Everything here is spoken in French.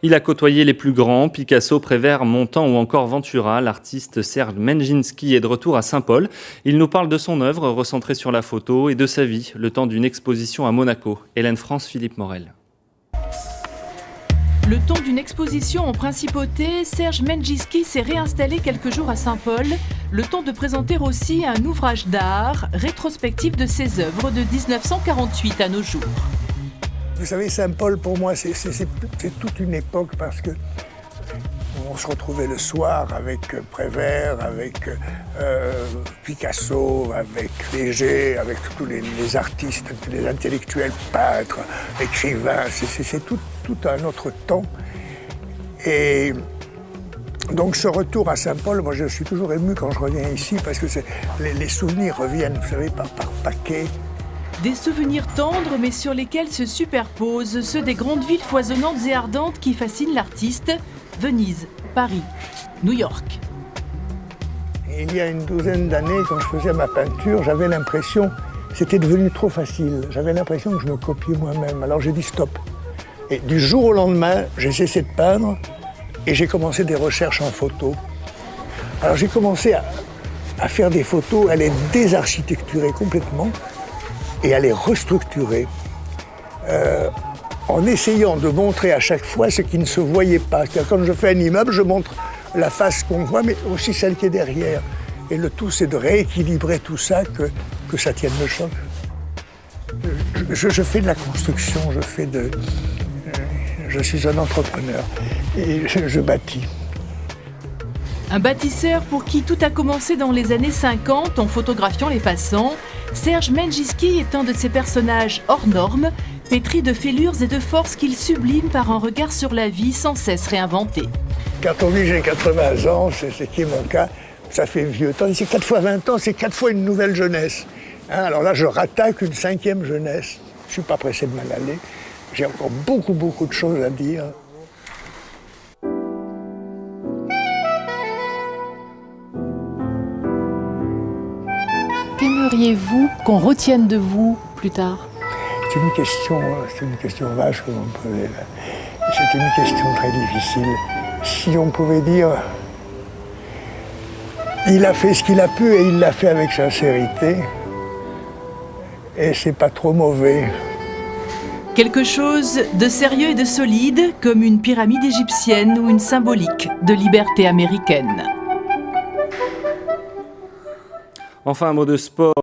Il a côtoyé les plus grands, Picasso, Prévert, Montand ou encore Ventura. L'artiste Serge Menjinski est de retour à Saint-Paul. Il nous parle de son œuvre recentrée sur la photo et de sa vie, le temps d'une exposition à Monaco. Hélène France, Philippe Morel. Le temps d'une exposition en principauté, Serge Menjinski s'est réinstallé quelques jours à Saint-Paul, le temps de présenter aussi un ouvrage d'art rétrospectif de ses œuvres de 1948 à nos jours. Vous savez, Saint-Paul, pour moi, c'est toute une époque parce que on se retrouvait le soir avec Prévert, avec Picasso, avec Léger, avec tous les artistes, les intellectuels, peintres, écrivains. C'est tout un autre temps. Et donc ce retour à Saint-Paul, moi je suis toujours ému quand je reviens ici parce que les souvenirs reviennent, vous savez, par paquet. Des souvenirs tendres mais sur lesquels se superposent ceux des grandes villes foisonnantes et ardentes qui fascinent l'artiste. Venise, Paris, New York. Il y a une douzaine d'années, quand je faisais ma peinture, j'avais l'impression que c'était devenu trop facile. J'avais l'impression que je me copiais moi-même. Alors j'ai dit stop. Et du jour au lendemain, j'ai cessé de peindre et j'ai commencé des recherches en photo. Alors j'ai commencé à faire des photos, à les désarchitecturer complètement et à les restructurer en essayant de montrer à chaque fois ce qui ne se voyait pas. Quand je fais un immeuble, je montre la face qu'on voit, mais aussi celle qui est derrière. Et le tout, c'est de rééquilibrer tout ça, que ça tienne le choc. Je fais de la construction, je suis un entrepreneur et je bâtis. Un bâtisseur pour qui tout a commencé dans les années 50 en photographiant les passants, Serge Menjinski est un de ces personnages hors normes, pétris de fêlures et de forces qu'il sublime par un regard sur la vie sans cesse réinventé. Quand on dit j'ai 80 ans, c'est qui est mon cas, ça fait vieux. Tandis que 4 fois 20 ans, c'est 4 fois une nouvelle jeunesse. Alors là, je rattaque une 5e jeunesse. Je ne suis pas pressé de m'en aller. J'ai encore beaucoup de choses à dire. Qu'aimeriez-vous qu'on retienne de vous plus tard ? C'est une question vache que vous me posez là. C'est une question très difficile. Si on pouvait dire, il a fait ce qu'il a pu et il l'a fait avec sincérité, et c'est pas trop mauvais. Quelque chose de sérieux et de solide, comme une pyramide égyptienne ou une symbolique de liberté américaine. Enfin, un mot de sport.